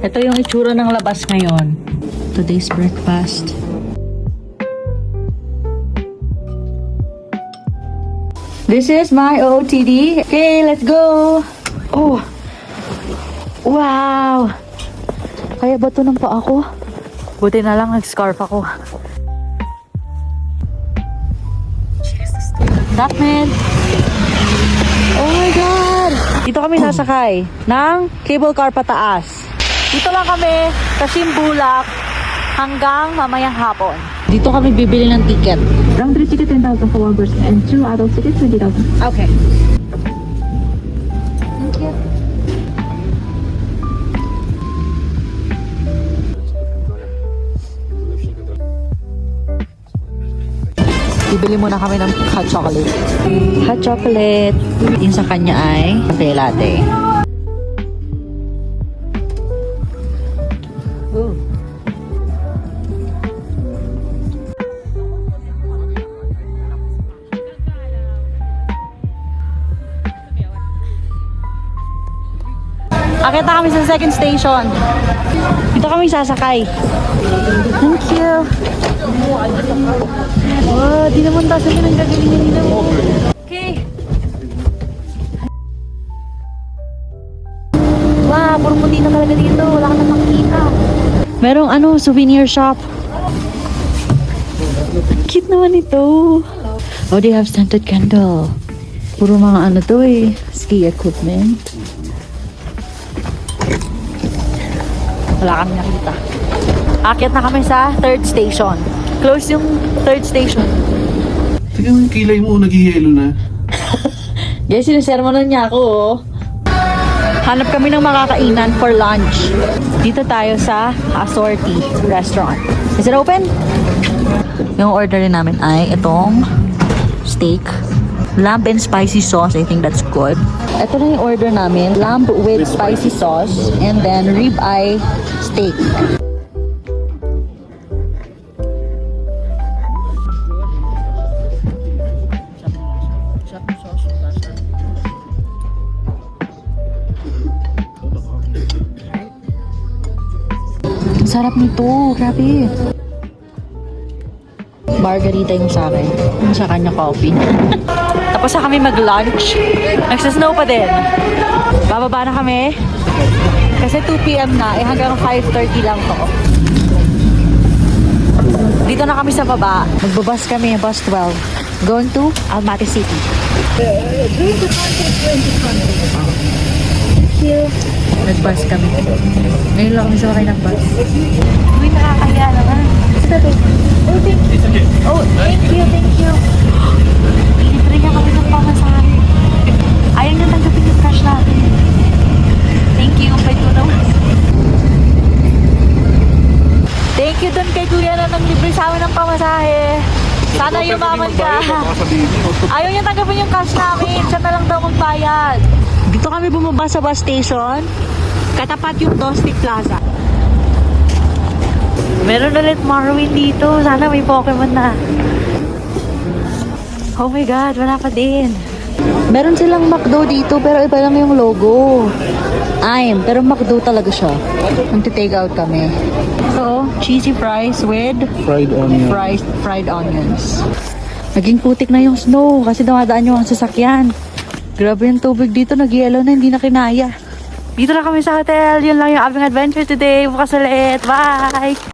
Ito yung itsura ng labas ngayon. Today's breakfast. This is my OOTD. Okay, let's go! Oh! Wow! Kaya ba ito ng pa ako? Buti na lang nag-scarf ako. Duckman! Oh my God! Dito kami sasakay ng cable car pataas. Dito lang kami sa Simbulak hanggang mamayang hapon. Dito kami bibili ng ticket. Round trip ticket 10,000 for one person and 2 adult tickets 20,000. Okay. Thank you. Bibili muna kami ng hot chocolate. Hot chocolate. Yung sa kanya ay cafe latte. Ooh. Akit na kami sa second station. Dito kami sasakay. Thank you. Wow, di naman tayo sabi ng gagalingan nila mo. Okay. Wow, puro puti na talaga dito. Wala ka na makikita. Merong souvenir shop. Cute naman ito. Oh, they have scented candle. Puro mga to ski equipment. Wala kami nakita. Akit na kami sa third station. Close yung third station. Tingnan mo yung kilay mo, nag-yelo na. Guys, sinisermonan niya ako, oh. Hanap kami ng makakainan for lunch. Dito tayo sa Assorti Restaurant. Is it open? Yung order namin ay itong steak. Lamb and spicy sauce. I think that's good. Ito na yung order namin. Lamb with spicy sauce. And then rib-eye steak. Ang sarap nito. Grabe. Margarita yung sa akin. Yung sa kanya coffee. Tapos na kami mag-lunch. Nagsasnow pa din. Bababa na kami. Kasi 2 p.m. na. Hanggang 5:30 lang to. Dito na kami sa baba. Magbabas kami. Bus 12. Going to Almaty City. Nag-bus kami. Ngayon lang kami sakay ng bus. Uy, nakakahiya naman. Oh, thank you. Oh, thank you, thank you. Libre niya kami ng pamasahe. Ayaw niya tanggapin yung cash natin. Thank you, by tunaw. Thank you dun kay kuya na nang libre sa amin ng pamasahe. Sana yumaman ka. Ayaw niya tanggapin yung cash namin. Siya na lang daw magbayad. Dito kami bumaba sa bus station. Katapat yung Dostik Plaza. Meron ulit Morrowind dito. Sana may Pokemon na. Oh my God, wala pa din. Meron silang McDo dito pero iba lang yung logo. Pero McDo talaga siya. Magti-take out kami. So, cheesy fries with Fried onion. fried onions. Naging putik na yung snow kasi dumadaan yung sasakyan. Grabe yung tubig dito, nag-yellow na, hindi na kinaya. Dito na kami sa hotel. Yun lang yung aming adventure today. Bukas ulit. Bye!